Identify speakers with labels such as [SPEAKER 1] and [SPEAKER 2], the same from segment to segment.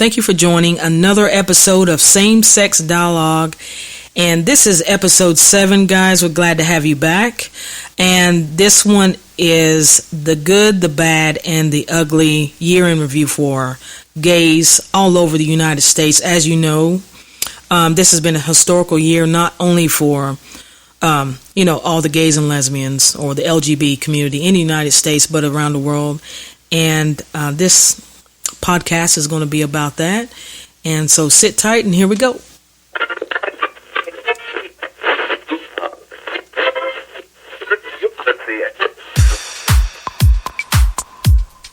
[SPEAKER 1] Thank you for joining another episode of Same Sex Dialogue. And this is episode 7, guys. We're glad to have you back. And this one is the good, the bad, and the ugly year in review for gays all over the United States. As you know, this has been a historical year, not only for, all the gays and lesbians or the LGBT community in the United States, but around the world. And this podcast is going to be about that. And so sit tight, and here we go.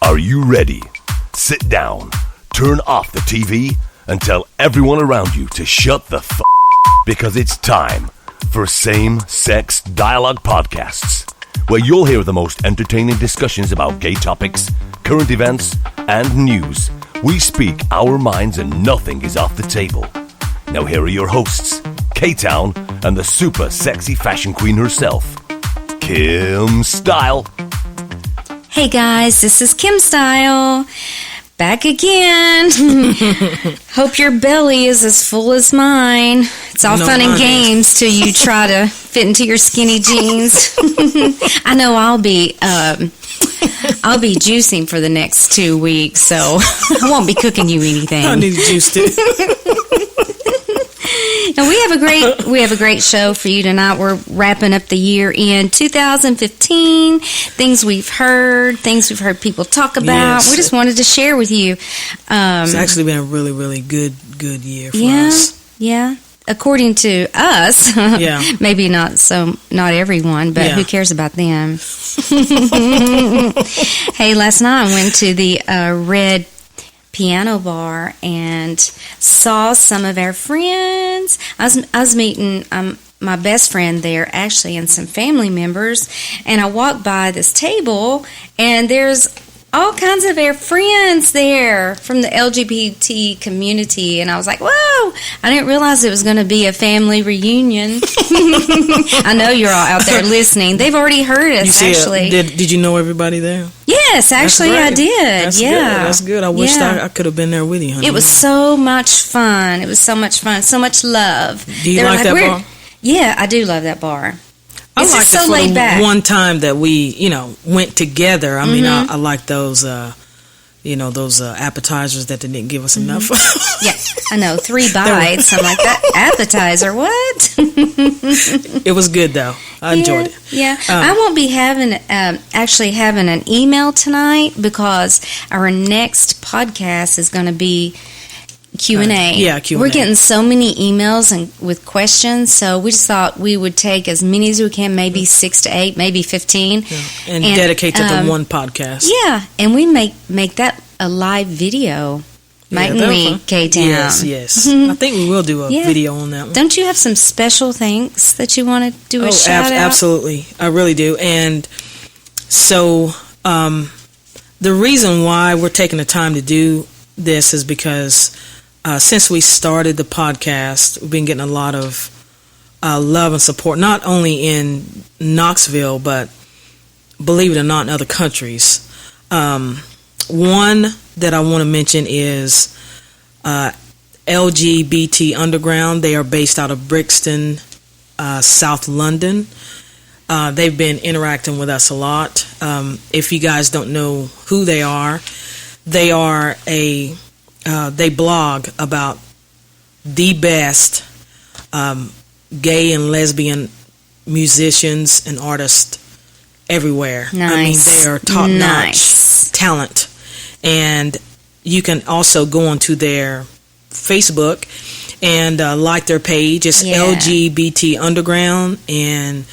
[SPEAKER 2] Are you ready? Sit down, turn off the TV, and tell everyone around you to shut the because it's time for Same Sex Dialogue Podcasts, where you'll hear the most entertaining discussions about gay topics, current events, and news. We speak our minds and nothing is off the table. Now here are your hosts, K-Town and the super sexy fashion queen herself, Kim Style.
[SPEAKER 3] Hey guys, this is Kim Style, back again. Hope your belly is as full as mine. It's all fun and games till you try to fit into your skinny jeans. I know I'll be juicing for the next 2 weeks, so I won't be cooking you anything.
[SPEAKER 1] I need juice too.
[SPEAKER 3] And we have a great show for you tonight. We're wrapping up the year in 2015. Things we've heard people talk about.
[SPEAKER 1] Yes.
[SPEAKER 3] We just wanted to share with you.
[SPEAKER 1] It's actually been a really, really good year for us.
[SPEAKER 3] Yeah. According to us, maybe not everyone, but who cares about them? Hey, last night I went to the Red Piano Bar and saw some of our friends. I was meeting my best friend there, actually, and some family members, and I walked by this table, and there's all kinds of our friends there from the LGBT community, and I was like, whoa, I didn't realize it was going to be a family reunion. I know you're all out there listening. They've already heard us, actually.
[SPEAKER 1] Did you know everybody there?
[SPEAKER 3] Yes, actually I did.
[SPEAKER 1] That's good. I wish I could have been there with you, honey.
[SPEAKER 3] It was so much fun. It was so much fun. So much love.
[SPEAKER 1] Do you like that bar?
[SPEAKER 3] Yeah, I do love that bar.
[SPEAKER 1] I liked it for the one time that we, went together. I mean, I like those, those appetizers that they didn't give us enough.
[SPEAKER 3] Yeah, I know. 3 bites. I'm like, that appetizer, what?
[SPEAKER 1] It was good, though. I enjoyed it.
[SPEAKER 3] Yeah. I won't be having an email tonight because our next podcast is going to be Q&A.
[SPEAKER 1] Q&A.
[SPEAKER 3] We're getting so many emails and with questions, so we just thought we would take as many as we can, maybe 6 to 8, maybe 15.
[SPEAKER 1] Yeah. And dedicate to the one podcast.
[SPEAKER 3] Yeah, and we make that a live video. Mightn't we, K-Town?
[SPEAKER 1] Yes. I think we will do a video on that one.
[SPEAKER 3] Don't you have some special thanks that you want to do a shout out?
[SPEAKER 1] Absolutely. I really do. And so the reason why we're taking the time to do this is because since we started the podcast, we've been getting a lot of love and support, not only in Knoxville, but believe it or not, in other countries. One that I want to mention is LGBT Underground. They are based out of Brixton, South London. They've been interacting with us a lot. If you guys don't know who they are they blog about the best gay and lesbian musicians and artists everywhere.
[SPEAKER 3] Nice.
[SPEAKER 1] I mean, they are top-notch talent. And you can also go onto their Facebook and like their page. It's LGBT Underground. And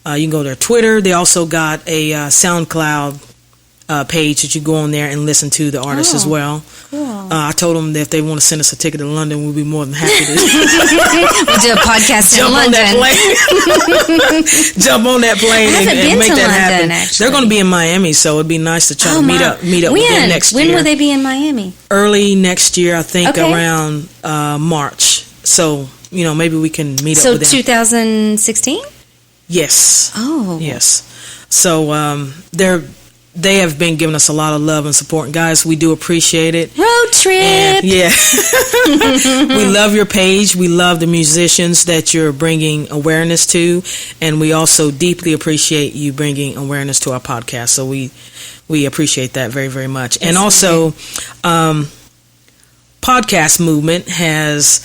[SPEAKER 1] you can go to their Twitter. They also got a SoundCloud page that you go on there and listen to the artists as well.
[SPEAKER 3] Cool.
[SPEAKER 1] I told them that if they want to send us a ticket to London, we'll be more than happy to.
[SPEAKER 3] We'll do a podcast in London.
[SPEAKER 1] Jump on that plane and make that happen.
[SPEAKER 3] Actually.
[SPEAKER 1] They're going to be in Miami, so it'd be nice to try to meet up with them next year.
[SPEAKER 3] When will they be in Miami?
[SPEAKER 1] Early next year, I think, around March. So, maybe we can meet up with them.
[SPEAKER 3] So 2016?
[SPEAKER 1] Yes.
[SPEAKER 3] Oh.
[SPEAKER 1] Yes. So they're they have been giving us a lot of love and support. And guys, we do appreciate it.
[SPEAKER 3] Road trip.
[SPEAKER 1] And, yeah. We love your page. We love the musicians that you're bringing awareness to. And we also deeply appreciate you bringing awareness to our podcast. So we appreciate that very, very much. And also, Podcast Movement has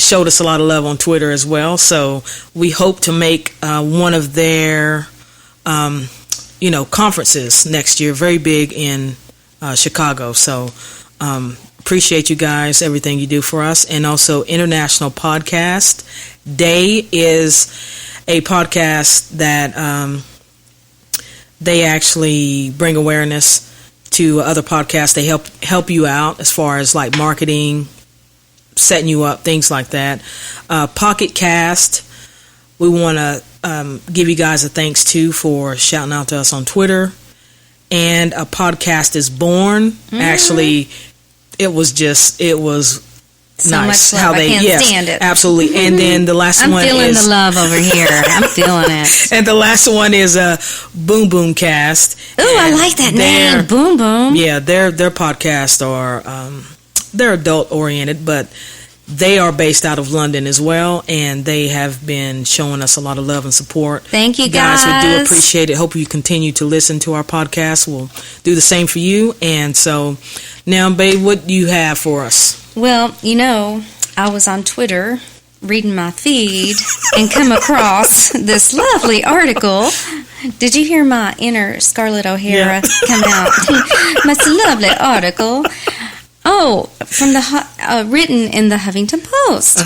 [SPEAKER 1] showed us a lot of love on Twitter as well. So we hope to make one of their conferences next year, very big in Chicago. So appreciate you guys, everything you do for us. And also International Podcast Day is a podcast that they actually bring awareness to other podcasts. They help you out as far as like marketing, setting you up, things like that. Pocket Cast, we want to give you guys a thanks too for shouting out to us on Twitter. And A Podcast is Born. Actually, it was
[SPEAKER 3] so
[SPEAKER 1] nice
[SPEAKER 3] much love.
[SPEAKER 1] how they
[SPEAKER 3] I can't stand it.
[SPEAKER 1] Absolutely. And then the last
[SPEAKER 3] I'm
[SPEAKER 1] one
[SPEAKER 3] feeling
[SPEAKER 1] is
[SPEAKER 3] the love over here. I'm feeling it.
[SPEAKER 1] and the last one is a Boom Boom Cast.
[SPEAKER 3] Ooh, I like that name. Boom Boom.
[SPEAKER 1] Yeah, their podcasts are they're adult oriented, but they are based out of London as well, and they have been showing us a lot of love and support.
[SPEAKER 3] Thank you, guys.
[SPEAKER 1] We do appreciate it. Hope you continue to listen to our podcast. We'll do the same for you. And so now, babe, what do you have for us?
[SPEAKER 3] Well, I was on Twitter reading my feed and come across this lovely article. Did you hear my inner Scarlett O'Hara come out? My lovely article. Oh, from the written in the Huffington Post.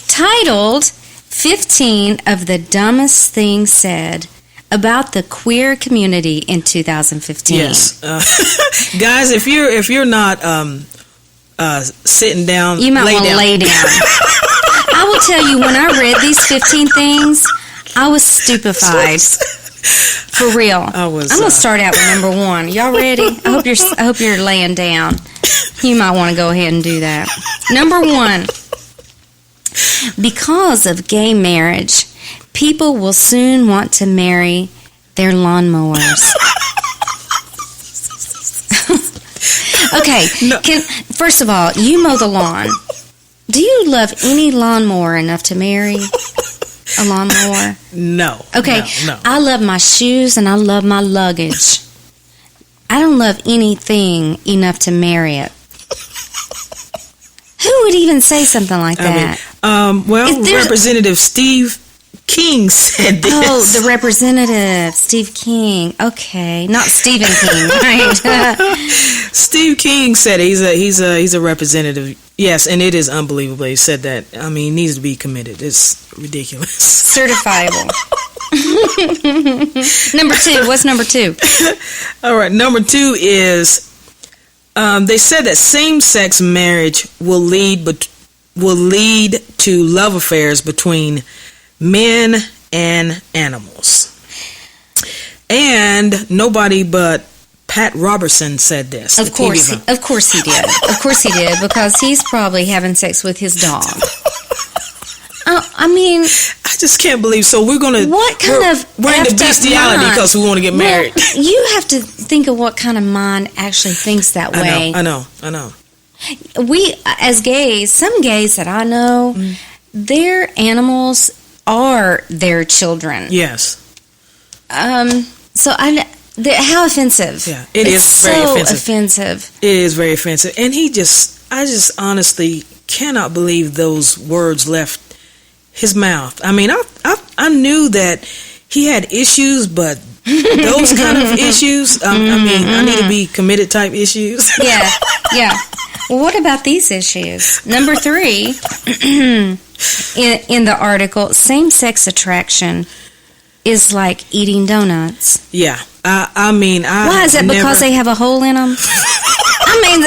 [SPEAKER 3] Titled 15 of the Dumbest Things Said About the Queer Community in 2015.
[SPEAKER 1] Yes. Guys, if you're not sitting down,
[SPEAKER 3] you might want to lay down. I will tell you, when I read these 15 things, I was stupefied. For real. I'm going to start out with number 1. Y'all ready? I hope you're laying down. You might want to go ahead and do that. Number 1. Because of gay marriage, people will soon want to marry their lawnmowers. Okay.
[SPEAKER 1] No.
[SPEAKER 3] First of all, you mow the lawn. Do you love any lawnmower enough to marry a lawnmower?
[SPEAKER 1] No.
[SPEAKER 3] Okay.
[SPEAKER 1] No.
[SPEAKER 3] I love my shoes and I love my luggage. I don't love anything enough to marry it. Who would even say something like that?
[SPEAKER 1] Representative Steve King said this.
[SPEAKER 3] Oh, the representative, Steve King. Okay, not Stephen King, right?
[SPEAKER 1] Steve King said he's a representative. Yes, and it is unbelievable. He said that. I mean, he needs to be committed. It's ridiculous.
[SPEAKER 3] Certifiable. Number 2. What's number 2?
[SPEAKER 1] All right. Number 2 is they said that same-sex marriage will lead to love affairs between men and animals. And nobody but Pat Robertson said this.
[SPEAKER 3] Of course he did. Of course he did, because he's probably having sex with his dog. I mean,
[SPEAKER 1] I just can't believe. So we're into bestiality because we want to get married.
[SPEAKER 3] Well, you have to think of what kind of mind actually thinks that way.
[SPEAKER 1] I know.
[SPEAKER 3] We, as gays, some gays that I know, their animals are their children.
[SPEAKER 1] Yes.
[SPEAKER 3] So how offensive?
[SPEAKER 1] Yeah, it's very
[SPEAKER 3] offensive.
[SPEAKER 1] It is very offensive, and I just honestly cannot believe those words left his mouth. I mean, I knew that he had issues, but those kind of issues, I mean, I need to be committed type issues.
[SPEAKER 3] Yeah. Well, what about these issues? Number 3, in the article, same-sex attraction is like eating donuts.
[SPEAKER 1] Yeah. I mean,
[SPEAKER 3] why is it? Because they have a hole in them? I mean,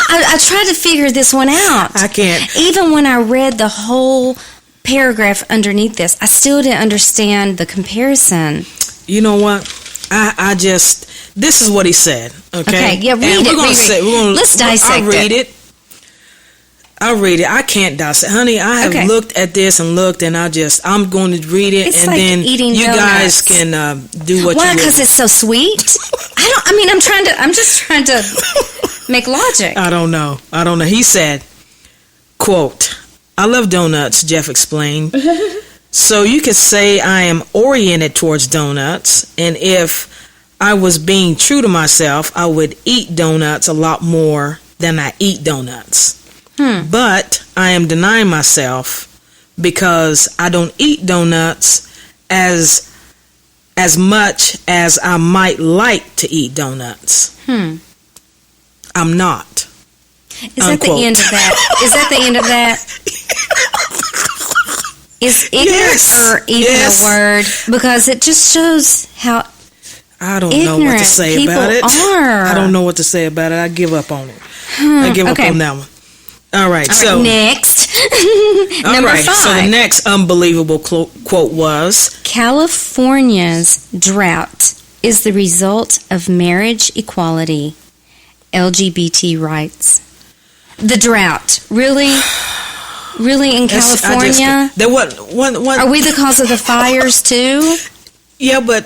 [SPEAKER 3] I tried to figure this one out.
[SPEAKER 1] I can't.
[SPEAKER 3] Even when I read the whole paragraph underneath this, I still didn't understand the comparison.
[SPEAKER 1] You know what? This is what he said. Okay.
[SPEAKER 3] Yeah, read it. Let's dissect it.
[SPEAKER 1] I'll read it. I'll read it. I can't dissect. Honey, I have
[SPEAKER 3] Okay.
[SPEAKER 1] looked at this and looked, and I'm going to read it,
[SPEAKER 3] It's
[SPEAKER 1] and
[SPEAKER 3] like
[SPEAKER 1] then
[SPEAKER 3] eating
[SPEAKER 1] you guys
[SPEAKER 3] donuts.
[SPEAKER 1] can do what
[SPEAKER 3] Why?
[SPEAKER 1] you
[SPEAKER 3] Because
[SPEAKER 1] will.
[SPEAKER 3] it's so sweet. I'm just trying to make logic.
[SPEAKER 1] I don't know. He said, quote, "I love donuts," Jeff explained. "So you could say I am oriented towards donuts, and if I was being true to myself, I would eat donuts a lot more than I eat donuts. But I am denying myself because I don't eat donuts as much as I might like to eat donuts. I'm not."
[SPEAKER 3] Is that the end of that? Is that the end of that? Is ignorant or even a word? Because it just shows how
[SPEAKER 1] I don't know what to say
[SPEAKER 3] ignorant
[SPEAKER 1] about it.
[SPEAKER 3] people are.
[SPEAKER 1] I don't know what to say about it. I give up on it. I give up
[SPEAKER 3] okay.
[SPEAKER 1] on that one. All right,
[SPEAKER 3] All
[SPEAKER 1] so
[SPEAKER 3] right, next.
[SPEAKER 1] all
[SPEAKER 3] Number
[SPEAKER 1] right,
[SPEAKER 3] 5.
[SPEAKER 1] so the next unbelievable quote was,
[SPEAKER 3] California's drought is the result of marriage equality, LGBT rights. The drought, really in California?
[SPEAKER 1] There one.
[SPEAKER 3] Are we the cause of the fires too?
[SPEAKER 1] Yeah, but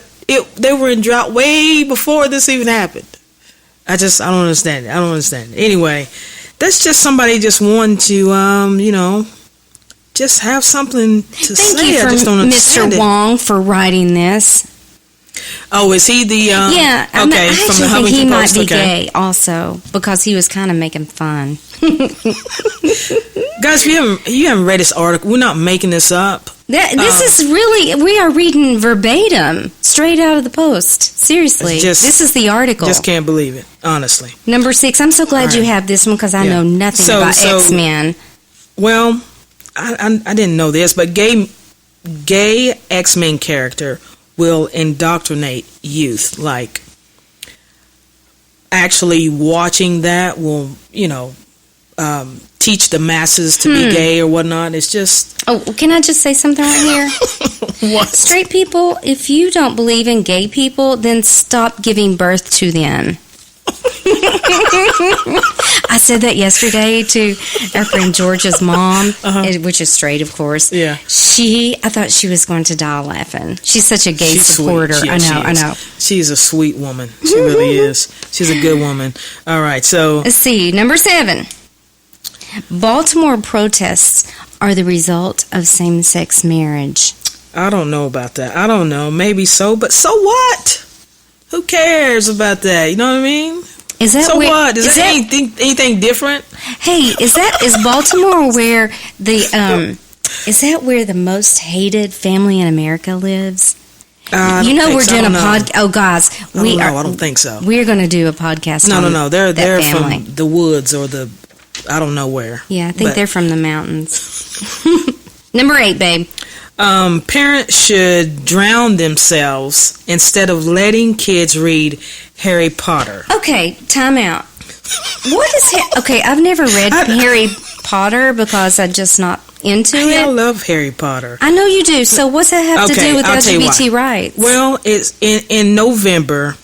[SPEAKER 1] they were in drought way before this even happened. I don't understand it. Anyway, that's just somebody just wanting to, just have something to
[SPEAKER 3] Thank
[SPEAKER 1] say.
[SPEAKER 3] you
[SPEAKER 1] I
[SPEAKER 3] for
[SPEAKER 1] just don't understand
[SPEAKER 3] Mr.
[SPEAKER 1] it.
[SPEAKER 3] Wong for writing this.
[SPEAKER 1] Oh, is he the?
[SPEAKER 3] Yeah,
[SPEAKER 1] Okay,
[SPEAKER 3] I
[SPEAKER 1] from the
[SPEAKER 3] actually think
[SPEAKER 1] Huffington
[SPEAKER 3] he might
[SPEAKER 1] Post.
[SPEAKER 3] be
[SPEAKER 1] Okay.
[SPEAKER 3] gay also because he was kind of making fun.
[SPEAKER 1] Guys, you haven't read this article. We're not making this up.
[SPEAKER 3] This is really, we are reading verbatim, straight out of the Post. Seriously, this is the article.
[SPEAKER 1] Just can't believe it, honestly.
[SPEAKER 3] Number 6, I'm so glad
[SPEAKER 1] All
[SPEAKER 3] you
[SPEAKER 1] right.
[SPEAKER 3] have this one because I
[SPEAKER 1] Yeah.
[SPEAKER 3] know nothing
[SPEAKER 1] So-
[SPEAKER 3] about
[SPEAKER 1] so-
[SPEAKER 3] X-Men.
[SPEAKER 1] Well, I didn't know this, but gay X-Men character will indoctrinate youth. Like, actually watching that will, teach the masses to be gay or whatnot. It's just...
[SPEAKER 3] Oh, can I just say something right here?
[SPEAKER 1] What?
[SPEAKER 3] Straight people, if you don't believe in gay people, then stop giving birth to them. I said that yesterday to our friend Georgia's mom, which is straight, of course.
[SPEAKER 1] Yeah.
[SPEAKER 3] I thought she was going to die laughing. She's such a gay
[SPEAKER 1] She's
[SPEAKER 3] supporter.
[SPEAKER 1] sweet.
[SPEAKER 3] I
[SPEAKER 1] She
[SPEAKER 3] know.
[SPEAKER 1] is. She's a sweet woman. She really is. She's a good woman. All right, so...
[SPEAKER 3] Let's see. Number 7. Baltimore protests are the result of same-sex marriage.
[SPEAKER 1] I don't know about that. I don't know. Maybe so, but so what? Who cares about that? You know what I mean?
[SPEAKER 3] Is that
[SPEAKER 1] So
[SPEAKER 3] where,
[SPEAKER 1] what? Is that
[SPEAKER 3] that
[SPEAKER 1] anything different?
[SPEAKER 3] Hey, is Baltimore where is that where the most hated family in America lives?
[SPEAKER 1] I
[SPEAKER 3] You
[SPEAKER 1] don't
[SPEAKER 3] know
[SPEAKER 1] think
[SPEAKER 3] we're
[SPEAKER 1] so.
[SPEAKER 3] doing
[SPEAKER 1] I
[SPEAKER 3] a
[SPEAKER 1] don't know.
[SPEAKER 3] pod. Oh, guys,
[SPEAKER 1] I don't think so.
[SPEAKER 3] We're going to do a podcast.
[SPEAKER 1] No.
[SPEAKER 3] on
[SPEAKER 1] They're
[SPEAKER 3] that family.
[SPEAKER 1] from the woods or I don't know where.
[SPEAKER 3] Yeah, I think
[SPEAKER 1] But,
[SPEAKER 3] they're from the mountains. Number 8, babe.
[SPEAKER 1] Parents should drown themselves instead of letting kids read Harry Potter.
[SPEAKER 3] Okay, time out. What is okay? I've never read Harry Potter because I'm just not into
[SPEAKER 1] I
[SPEAKER 3] it.
[SPEAKER 1] love Harry Potter.
[SPEAKER 3] I know you do. So what's that have to
[SPEAKER 1] Okay,
[SPEAKER 3] do with
[SPEAKER 1] I'll tell you
[SPEAKER 3] LGBT
[SPEAKER 1] why.
[SPEAKER 3] rights?
[SPEAKER 1] Well, it's in November.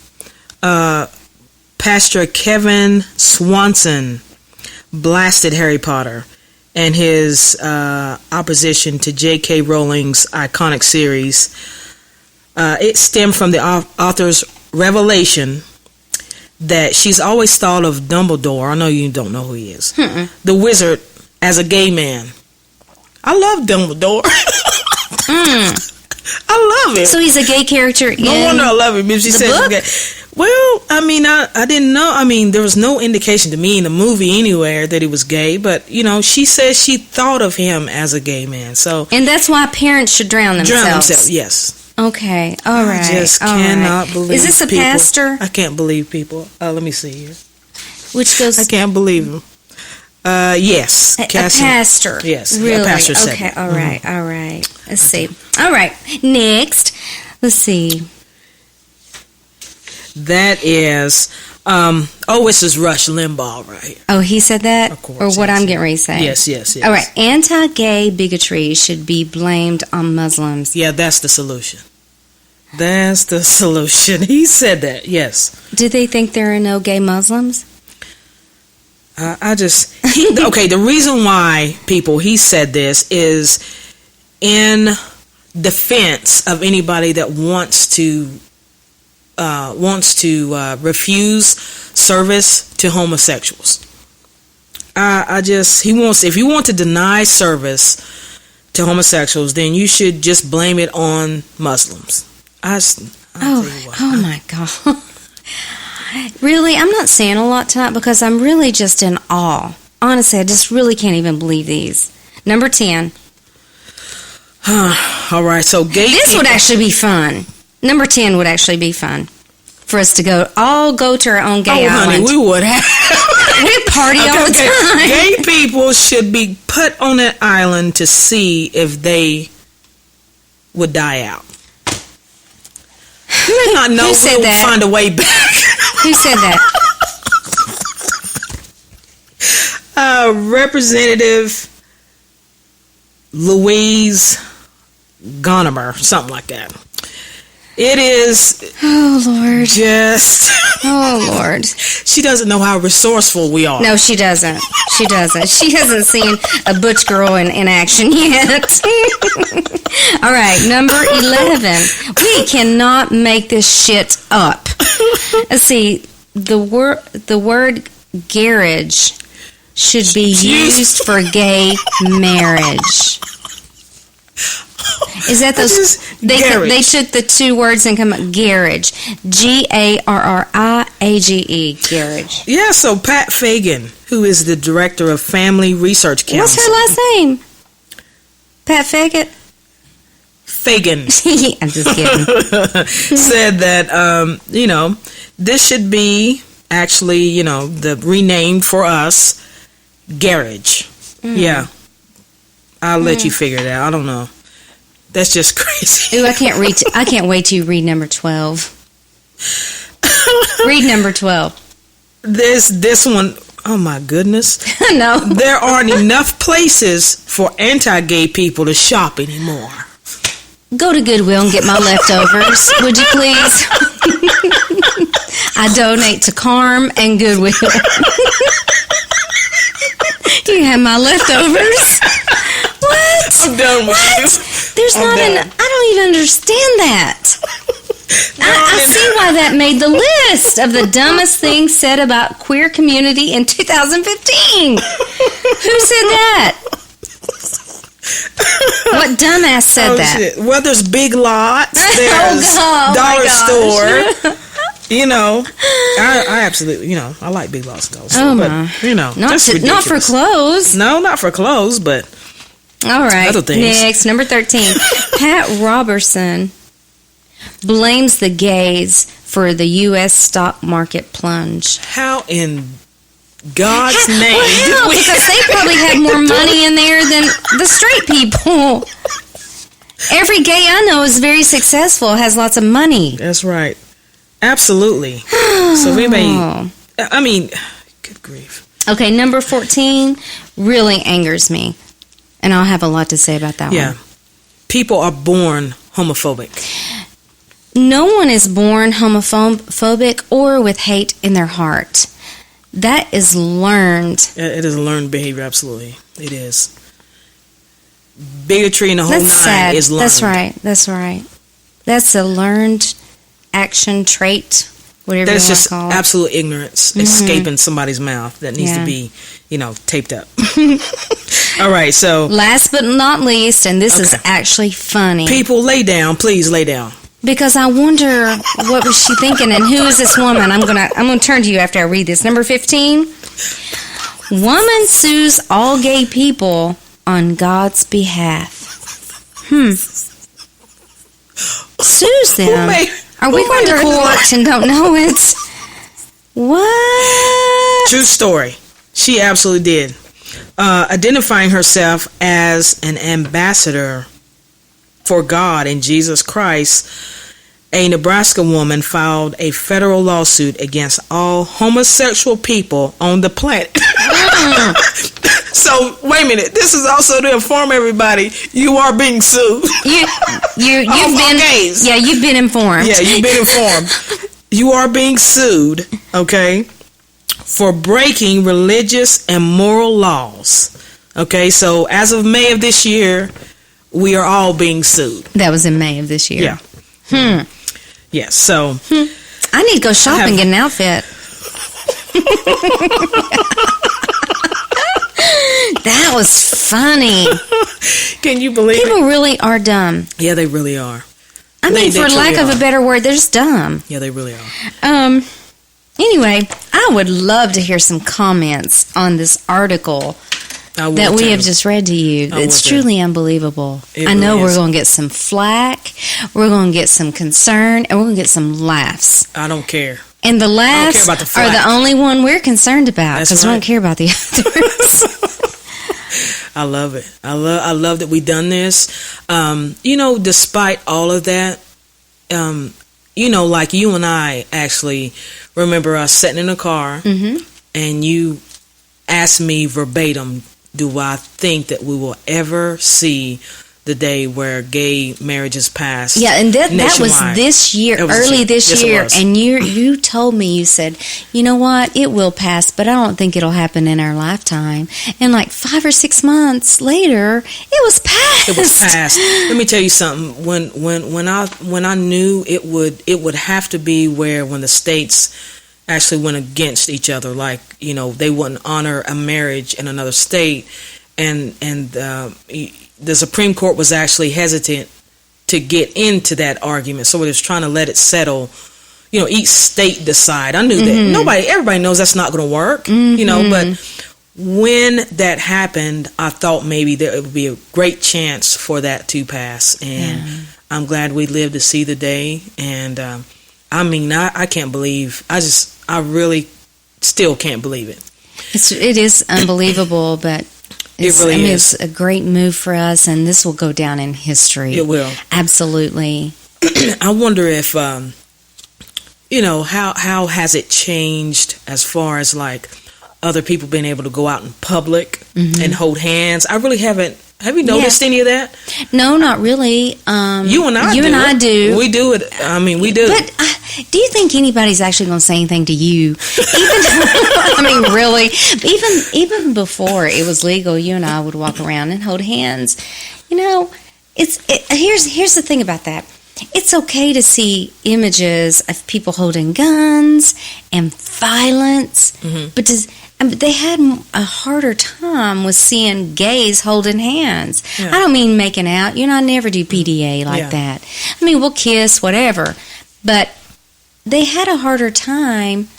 [SPEAKER 1] Pastor Kevin Swanson blasted Harry Potter and his opposition to J.K. Rowling's iconic series. It stemmed from the author's revelation that she's always thought of Dumbledore. I know you don't know who he is. The wizard as a gay man. I love Dumbledore. I love it.
[SPEAKER 3] So he's a gay character
[SPEAKER 1] No
[SPEAKER 3] in
[SPEAKER 1] wonder I love him. If she
[SPEAKER 3] the
[SPEAKER 1] said
[SPEAKER 3] book?
[SPEAKER 1] okay. Well, I mean, I didn't know. I mean, there was no indication to me in the movie anywhere that he was gay. But she says she thought of him as a gay man. So
[SPEAKER 3] And that's why parents should drown themselves.
[SPEAKER 1] drown himself. Yes.
[SPEAKER 3] Okay, all right.
[SPEAKER 1] I just
[SPEAKER 3] all
[SPEAKER 1] cannot
[SPEAKER 3] right.
[SPEAKER 1] believe.
[SPEAKER 3] Is this a
[SPEAKER 1] people.
[SPEAKER 3] pastor?
[SPEAKER 1] I can't believe people. Let me see here.
[SPEAKER 3] Which goes
[SPEAKER 1] I can't believe him. Yes,
[SPEAKER 3] a
[SPEAKER 1] Cassie.
[SPEAKER 3] pastor.
[SPEAKER 1] Yes,
[SPEAKER 3] really.
[SPEAKER 1] a pastor said
[SPEAKER 3] Okay,
[SPEAKER 1] that.
[SPEAKER 3] all right, all right. Let's see. All right, next. Let's see.
[SPEAKER 1] That is. This is Rush Limbaugh, right?
[SPEAKER 3] Oh, he said that?
[SPEAKER 1] Of course,
[SPEAKER 3] or what
[SPEAKER 1] yes,
[SPEAKER 3] I'm getting ready to say?
[SPEAKER 1] Yes.
[SPEAKER 3] All right, anti-gay bigotry should be blamed on Muslims.
[SPEAKER 1] Yeah, that's the solution. That's the solution. He said that, yes.
[SPEAKER 3] Do they think there are no gay Muslims?
[SPEAKER 1] The reason why he said this is in defense of anybody that wants to refuse service to homosexuals. If you want to deny service to homosexuals, then you should just blame it on Muslims.
[SPEAKER 3] Oh my God. Really, I'm not saying a lot tonight because I'm really just in awe. Honestly, I just really can't even believe these. Number 10.
[SPEAKER 1] All right, so
[SPEAKER 3] this would actually be fun. Number 10 would actually be fun for us to go to our own gay island.
[SPEAKER 1] Honey, we would have.
[SPEAKER 3] We'd party all the time.
[SPEAKER 1] Gay people should be put on that island to see if they would die out. You may not know.
[SPEAKER 3] Who said that?
[SPEAKER 1] Find a way back.
[SPEAKER 3] Who said that?
[SPEAKER 1] Representative Louise Gohmert, something like that. It is.
[SPEAKER 3] Oh Lord.
[SPEAKER 1] Just.
[SPEAKER 3] Oh Lord.
[SPEAKER 1] She doesn't know how resourceful we are.
[SPEAKER 3] No, she doesn't. She doesn't. She hasn't seen a butch girl in action yet. All right, number 11. We cannot make this shit up. Let's see. The word garage should be used for gay marriage. Is that those? They took the two words and come up garage. Garriage. Garage.
[SPEAKER 1] Yeah. So Pat Fagan, who is the director of Family Research Council.
[SPEAKER 3] What's her last name? Pat Fagan.
[SPEAKER 1] Fagan.
[SPEAKER 3] I'm just kidding.
[SPEAKER 1] Said that this should be actually the renamed for us garage. Yeah. I'll let you figure it out. I don't know. That's just crazy.
[SPEAKER 3] Ooh, I can't wait to read number 12. Read number 12.
[SPEAKER 1] This one, oh my goodness.
[SPEAKER 3] No.
[SPEAKER 1] There aren't enough places for anti-gay people to shop anymore.
[SPEAKER 3] Go to Goodwill and get my leftovers, would you please? I donate to Carm and Goodwill. You can have my leftovers. What?
[SPEAKER 1] I'm done with you.
[SPEAKER 3] There's not I don't even understand that. I see why that made the list of the dumbest things said about queer community in 2015. Who said that? What dumbass said that?
[SPEAKER 1] Shit. Well, there's Big Lots. There's Dollar Store. I absolutely, I like Big Lots and Dollar Store. But,
[SPEAKER 3] not for clothes.
[SPEAKER 1] No, not for clothes, but
[SPEAKER 3] all right.
[SPEAKER 1] Other things.
[SPEAKER 3] Next, number 13. Pat Robertson blames the gays for the U.S. stock market plunge.
[SPEAKER 1] How in God's name?
[SPEAKER 3] Well, because they probably had more money in there than the straight people. Every gay I know is very successful, has lots of money.
[SPEAKER 1] That's right. Absolutely. So we may, good grief.
[SPEAKER 3] Okay, number 14 really angers me. And I'll have a lot to say about that one.
[SPEAKER 1] Yeah. People are born homophobic.
[SPEAKER 3] No one is born homophobic or with hate in their heart. That is learned.
[SPEAKER 1] It is a learned behavior, absolutely. It is. Bigotry in the whole
[SPEAKER 3] sad.
[SPEAKER 1] Is learned.
[SPEAKER 3] That's right. That's a learned action trait, whatever you want to call it.
[SPEAKER 1] That's just absolute ignorance escaping somebody's mouth that needs to be, taped up. All right, so
[SPEAKER 3] last but not least, and this is actually funny.
[SPEAKER 1] People, lay down. Please lay down.
[SPEAKER 3] Because I wonder what was she thinking, and who is this woman? I'm gonna turn to you after I read this. Number 15. Woman sues all gay people on God's behalf. Sues them. Are we going to court and don't know it? What?
[SPEAKER 1] True story. She absolutely did. Identifying herself as an ambassador for God and Jesus Christ, a Nebraska woman filed a federal lawsuit against all homosexual people on the planet. So, wait a minute. This is also to inform everybody you are being sued.
[SPEAKER 3] You've been
[SPEAKER 1] gays.
[SPEAKER 3] Yeah, you've been informed.
[SPEAKER 1] Yeah, you've been informed. You are being sued, okay, for breaking religious and moral laws. Okay, so as of May of this year, we are all being sued.
[SPEAKER 3] That was in May of this year.
[SPEAKER 1] Yeah. Yes, so.
[SPEAKER 3] I need to go shopping and get an outfit. That was funny.
[SPEAKER 1] Can you believe it?
[SPEAKER 3] People really are dumb.
[SPEAKER 1] Yeah, they really are.
[SPEAKER 3] I mean, for lack of a better word, they're just dumb.
[SPEAKER 1] Yeah, they really are.
[SPEAKER 3] Anyway, I would love to hear some comments on this article that we have just read to you. It's truly unbelievable. I know we're going to get some flack, we're going to get some concern, and we're going to get some laughs.
[SPEAKER 1] I don't care.
[SPEAKER 3] And the laughs are the only one we're concerned about, because we don't care about the others.
[SPEAKER 1] I love it. I love that we done this. Despite all of that, like you and I actually remember us sitting in a car, and you asked me verbatim, do I think that we will ever see the day where gay marriages pass?
[SPEAKER 3] Yeah, and that was this year, early this year. And you told me, you said, you know what, it will pass, but I don't think it'll happen in our lifetime. And like 5 or 6 months later, it was passed.
[SPEAKER 1] It was passed. Let me tell you something. When I knew it would have to be where when the states actually went against each other, like, they wouldn't honor a marriage in another state, and the Supreme Court was actually hesitant to get into that argument, so it was trying to let it settle. Each state decide. I knew that everybody knows that's not going to work. But when that happened, I thought maybe there would be a great chance for that to pass, and I'm glad we lived to see the day. And I can't believe. I really still can't believe it.
[SPEAKER 3] It is unbelievable, but.
[SPEAKER 1] It really is.
[SPEAKER 3] It's a great move for us, and this will go down in history.
[SPEAKER 1] It will.
[SPEAKER 3] Absolutely.
[SPEAKER 1] I wonder if, how has it changed as far as, like, other people being able to go out in public and hold hands? I really haven't. Have you noticed any of that?
[SPEAKER 3] No, not really.
[SPEAKER 1] You and I do. We do it. I mean, we do.
[SPEAKER 3] But do you think anybody's actually going to say anything to you? Really? Even before it was legal, you and I would walk around and hold hands. Here's the thing about that. It's okay to see images of people holding guns and violence, but they had a harder time with seeing gays holding hands. Yeah. I don't mean making out. I never do PDA like that. I mean, we'll kiss, whatever. But they had a harder time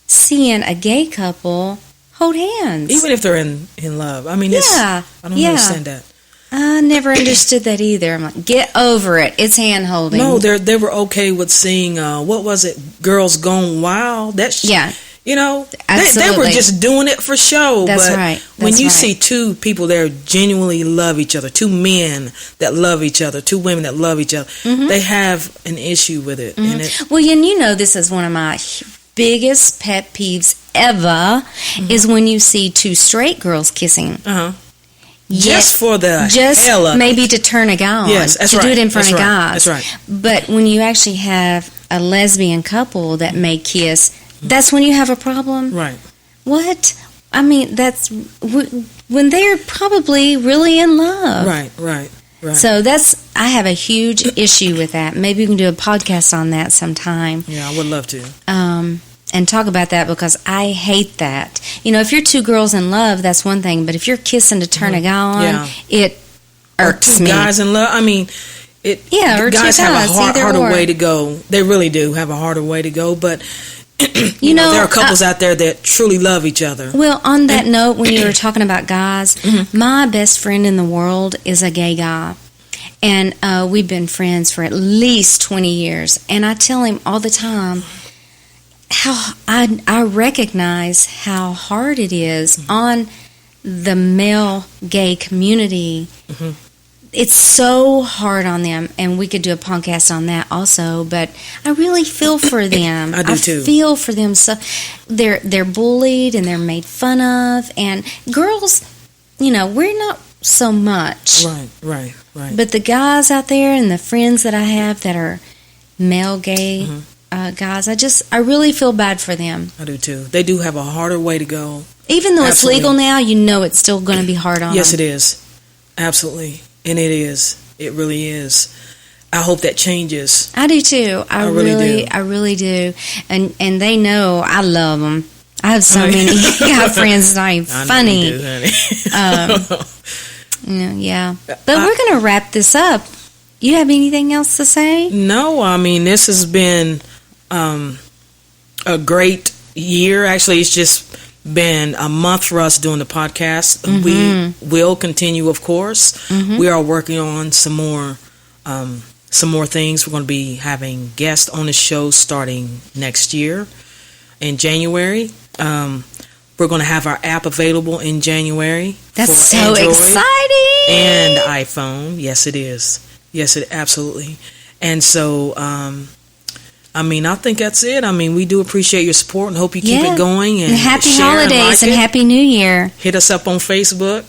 [SPEAKER 3] seeing a gay couple hold hands.
[SPEAKER 1] Even if they're in love. I mean, I don't understand that.
[SPEAKER 3] I never understood that either. I'm like, get over it. It's hand holding.
[SPEAKER 1] No, they were okay with seeing, what was it, Girls Gone Wild? They were just doing it for show.
[SPEAKER 3] That's
[SPEAKER 1] but
[SPEAKER 3] right.
[SPEAKER 1] When you see two people that genuinely love each other, two men that love each other, two women that love each other, they have an issue with it. And
[SPEAKER 3] this is one of my biggest pet peeves ever is when you see two straight girls kissing.
[SPEAKER 1] Just for the
[SPEAKER 3] hell of it. Maybe to turn a guy on.
[SPEAKER 1] Yes, that's
[SPEAKER 3] to
[SPEAKER 1] right.
[SPEAKER 3] do it in front of guys.
[SPEAKER 1] That's right.
[SPEAKER 3] But when you actually have a lesbian couple that may kiss, that's when you have a problem?
[SPEAKER 1] Right.
[SPEAKER 3] What? I mean, that's when they're probably really in love.
[SPEAKER 1] Right.
[SPEAKER 3] So I have a huge issue with that. Maybe we can do a podcast on that sometime.
[SPEAKER 1] Yeah, I would love to.
[SPEAKER 3] And talk about that because I hate that. If you're two girls in love, that's one thing. But if you're kissing to turn a guy on, it irks me.
[SPEAKER 1] Guys in love, I mean, guys have a harder way to go. They really do have a harder way to go. But there are couples out there that truly love each other.
[SPEAKER 3] Well, on that note, when you were talking about guys, my best friend in the world is a gay guy. And we've been friends for at least 20 years. And I tell him all the time how I recognize how hard it is on the male gay community. It's so hard on them, and we could do a podcast on that also, but I really feel for them.
[SPEAKER 1] I do too.
[SPEAKER 3] I feel for them. So they're bullied and they're made fun of, and girls, we're not so much.
[SPEAKER 1] Right.
[SPEAKER 3] But the guys out there and the friends that I have that are male gay, guys. I really feel bad for them.
[SPEAKER 1] I do too. They do have a harder way to go.
[SPEAKER 3] Even though
[SPEAKER 1] Absolutely.
[SPEAKER 3] it's legal now, you know it's still going to be hard on
[SPEAKER 1] Yes,
[SPEAKER 3] them.
[SPEAKER 1] it is. Absolutely. And it is. It really is. I hope that changes.
[SPEAKER 3] I do too. I really do. And they know I love them. I have so many guy friends that are funny.
[SPEAKER 1] I know you do, honey.
[SPEAKER 3] Yeah. But we're going to wrap this up. You have anything else to say?
[SPEAKER 1] No, I mean, this has been a great year. Actually, it's just been a month for us doing the podcast. We will continue, of course. We are working on some more things. We're going to be having guests on the show starting next year in January. We're going to have our app available in January.
[SPEAKER 3] That's
[SPEAKER 1] for
[SPEAKER 3] so
[SPEAKER 1] Android
[SPEAKER 3] exciting!
[SPEAKER 1] and iPhone. Yes, it is. Yes, it absolutely. And so, I mean, I think that's it. I mean, we do appreciate your support and hope you keep it going. And
[SPEAKER 3] happy
[SPEAKER 1] share
[SPEAKER 3] holidays
[SPEAKER 1] and
[SPEAKER 3] and Happy New Year.
[SPEAKER 1] Hit us up on Facebook.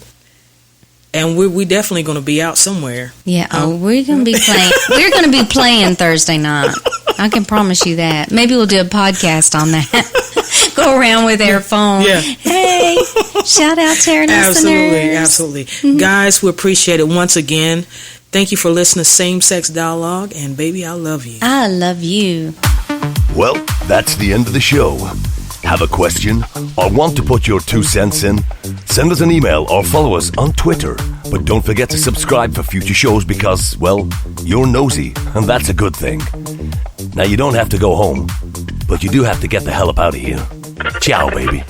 [SPEAKER 1] And we definitely going to be out somewhere.
[SPEAKER 3] Yeah, we're going to be playing. We're going to be playing Thursday night. I can promise you that. Maybe we'll do a podcast on that. Go around with our phone.
[SPEAKER 1] Yeah.
[SPEAKER 3] Hey, shout out to our listeners.
[SPEAKER 1] Absolutely. Guys, we appreciate it once again. Thank you for listening to Same Sex Dialogue. And baby, I love you.
[SPEAKER 3] I love you.
[SPEAKER 2] Well, that's the end of the show. Have a question or want to put your 2 cents in? Send us an email or follow us on Twitter. But don't forget to subscribe for future shows because, well, you're nosy, and that's a good thing. Now, you don't have to go home, but you do have to get the hell up out of here. Ciao, baby.